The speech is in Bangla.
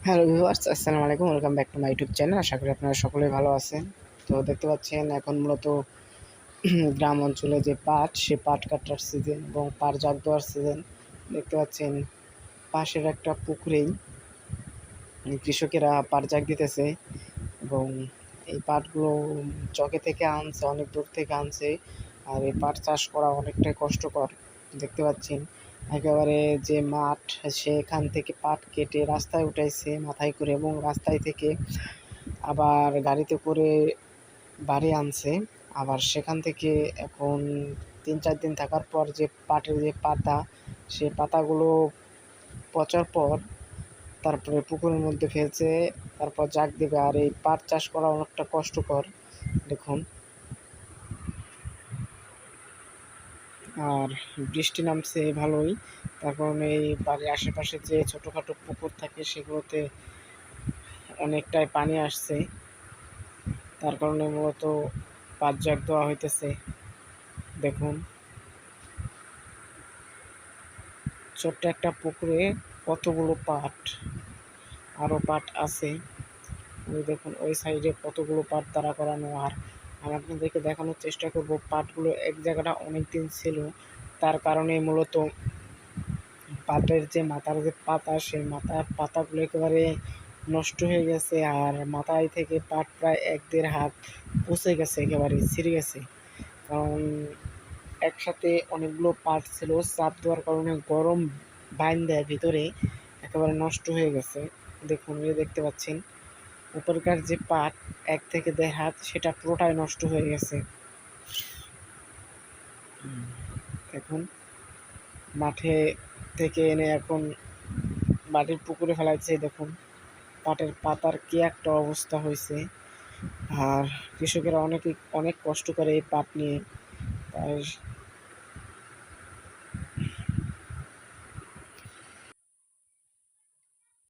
হ্যালো ভিউয়ার্স, আসসালামু আলাইকুম। Welcome back to my YouTube channel. আশা করি আপনারা সকলেই ভালো আছেন। তো দেখতে পাচ্ছেন এখন মূলত গ্রাম অঞ্চলে যে পাট, সে পাট কাটার সিজন এবং পাট জাগ দেওয়ার সিজন। দেখতে পাচ্ছেন পাশের একটা পুকুরেই কৃষকেরা পাট জাগ দিতেছে এবং এই পাটগুলো চকে থেকে আনছে, অনেক দূর থেকে আনছে। আর এই পাট চাষ করা অনেকটাই কষ্টকর। দেখতে পাচ্ছেন একেবারে যে মাঠ, সেখান থেকে পাট কেটে রাস্তায় উঠাইছে মাথায় করে এবং রাস্তায় থেকে আবার গাড়িতে করে বাড়ি আনছে। আবার সেখান থেকে এখন ৩-৪ দিন থাকার পর যে পাটের যে পাতা, সে পাতাগুলো পচার পর তারপরে পুকুরের মধ্যে ফেলছে, তারপর জাগ দেবে। আর এই পাট চাষ করা অনেকটা কষ্টকর দেখুন। আর বৃষ্টি নামছে ভালোই, তার কারণে এই বাড়ির আশেপাশে যে ছোটোখাটো পুকুর থাকে সেগুলোতে অনেকটাই পানি আসছে, তার কারণে মূলত পাট জাগ দেওয়া হইতেছে। দেখুন ছোট্ট একটা পুকুরে কতগুলো পাট, আরও পাট আছে। ওই দেখুন ওই সাইডে কতগুলো পাট দাঁড়া করানো। আর আমি আপনাদেরকে দেখানোর চেষ্টা করব পাটগুলো এক জায়গাটা অনেক দিন ছিল, তার কারণে মূলত পাটের যে মাথার যে পাতা, সেই মাথার পাতাগুলো একেবারে নষ্ট হয়ে গেছে। আর মাথায় থেকে পাট প্রায় ১-১.৫ হাত পচে গেছে, একেবারে ছিঁড়ে গেছে। কারণ একসাথে অনেকগুলো পাট ছিল, চাপ দেওয়ার কারণে গরম বাইন দেয় ভিতরে, একেবারে নষ্ট হয়ে গেছে। দেখুন এই দেখতে পাচ্ছেন উপরকার যে পাট ১ থেকে ১.৫ হাত, সেটা পুরোটাই নষ্ট হয়ে গেছে। এখন মাঠে থেকে এনে এখন মাটির পুকুরে ফেলাইছে। দেখুন পাটের পাতার কি একটা অবস্থা হয়েছে। আর কৃষকেরা অনেক কষ্ট করে এই পাট নিয়ে। তাই